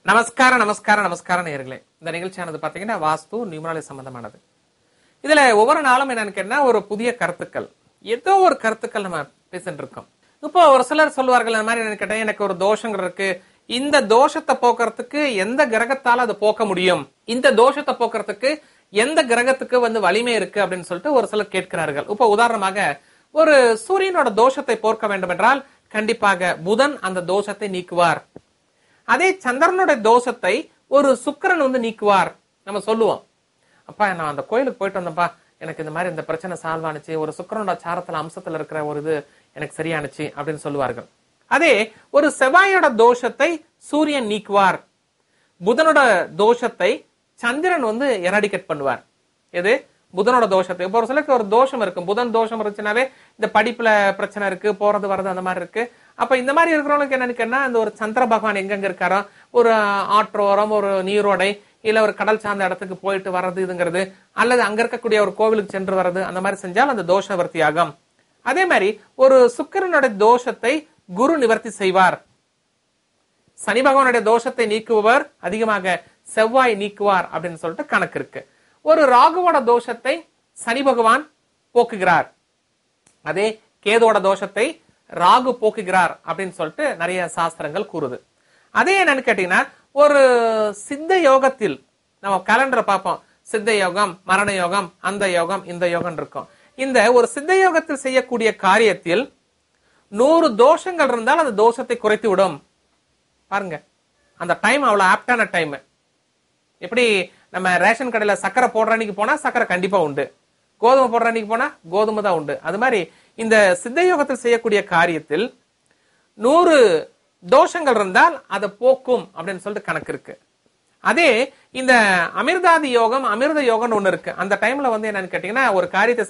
நமஸ்கார நேயர்களே. இந்த நிகழ்ச்சியானது பாத்தீங்கன்னா வாஸ்து நியூமராலஜி சம்பந்தமானது. இதுல ஒவ்வொரு நாளும் என்னன்னு கேட்டா ஒரு புதிய கருத்துக்கள், ஏதோ ஒரு கருத்துக்கள் நம்ம பேசிட்டு இருக்கோம். இப்போ ஒரு சிலர் சொல்லுவார்கள், அந்த மாதிரி எனக்கு கேட்டா எனக்கு ஒரு தோஷங்கள் இருக்கு, இந்த தோஷத்தை போக்குறதுக்கு எந்த கிரகத்தால அதை போக்க முடியும், இந்த தோஷத்தை போக்குறதுக்கு எந்த கிரகத்துக்கு வலிமை இருக்கு அப்படின்னு சொல்லிட்டு ஒரு சிலர் கேட்கிறார்கள். இப்ப உதாரணமாக ஒரு சூரியனோட தோஷத்தை போக்க வேண்டும் என்றால் கண்டிப்பாக புதன் அந்த தோஷத்தை நீக்குவார். அதே சந்திரனுடைய தோஷத்தை ஒரு சுக்கிரன் நீக்குவார். நம்ம சொல்லுவோம், அப்பா நான் அந்த கோயிலுக்கு போயிட்டு வந்தப்பா, எனக்கு இந்த மாதிரி இந்த பிரச்சனை சால்வ் ஆனிச்சு, ஒரு சுக்கிரனோட சாரத்துல அம்சத்துல இருக்கிற ஒரு இது எனக்கு சரியானுச்சு அப்படின்னு சொல்லுவார்கள். அதே ஒரு செவ்வாயோட தோஷத்தை சூரியன் நீக்குவார், புதனோட தோஷத்தை சந்திரன் எராடிகேட் பண்ணுவார். எது? புதனோட தோஷத்தை. இப்போ ஒரு சிலருக்கு ஒரு தோஷம் இருக்கும், புதன் தோஷம் இருந்துச்சுனாவே இந்த படிப்புல பிரச்சனை இருக்கு, போறது வர்றது அந்த மாதிரி இருக்கு. அப்ப இந்த மாதிரி இருக்கிறவங்களுக்கு என்னன்னு கேட்டா, அந்த ஒரு சந்திர பகவான் எங்கெங்க இருக்காரோ, ஒரு ஆற்றோரம், ஒரு நீரோடை, இல்ல ஒரு கடல் சார்ந்த இடத்துக்கு போயிட்டு வர்றது இதுங்கிறது, அல்லது அங்க இருக்கக்கூடிய ஒரு கோவிலுக்கு சென்று வர்றது, அந்த மாதிரி செஞ்சால் அந்த தோஷ நிவர்த்தி ஆகும். அதே மாதிரி ஒரு சுக்கிரனுடைய தோஷத்தை குரு நிவர்த்தி செய்வார். சனி பகவானுடைய தோஷத்தை நீக்குபவர் அதிகமாக செவ்வாய் நீக்குவார் அப்படின்னு சொல்லிட்டு கணக்கு இருக்கு. ஒரு ராகுவோட தோஷத்தை சனி பகவான் போக்குகிறார், அதே கேதோட தோஷத்தை ராகு போக்குகிறார் அப்படின்னு சொல்லிட்டு நிறைய சாஸ்திரங்கள் கூறுது. அதே என்னன்னு கேட்டீங்கன்னா, ஒரு சித்த யோகத்தில் நம்ம கேலண்டரை பார்ப்போம், சித்த யோகம், மரண யோகம், அந்த யோகம், இந்த யோகம் இருக்கும். இந்த ஒரு சித்த யோகத்தில் செய்யக்கூடிய காரியத்தில் 100 தோஷங்கள் இருந்தால் அந்த தோஷத்தை குறைத்து விடும். பாருங்க, அந்த டைம் அவ்வளவு ஆப்டான டைம். எப்படி நம்ம ரேஷன் கடையில சக்கரை போடுற அன்னைக்கு போனா சக்கரை கண்டிப்பா உண்டு, கோதுமை போடுற அன்னைக்கு போனா கோதுமை தான் உண்டு. அது மாதிரி இந்த சித்த யோகத்தில் செய்யக்கூடிய காரியத்தில் 100 தோஷங்கள் இருந்தால் அதை போக்கும் அப்படின்னு சொல்லிட்டு கணக்கு இருக்கு. அதே இந்த அமிர்தாதி யோகம், அமிர்த யோகம் ஒண்ணு இருக்கு. அந்த டைம்ல என்னன்னு கேட்டீங்கன்னா, ஒரு காரியத்தை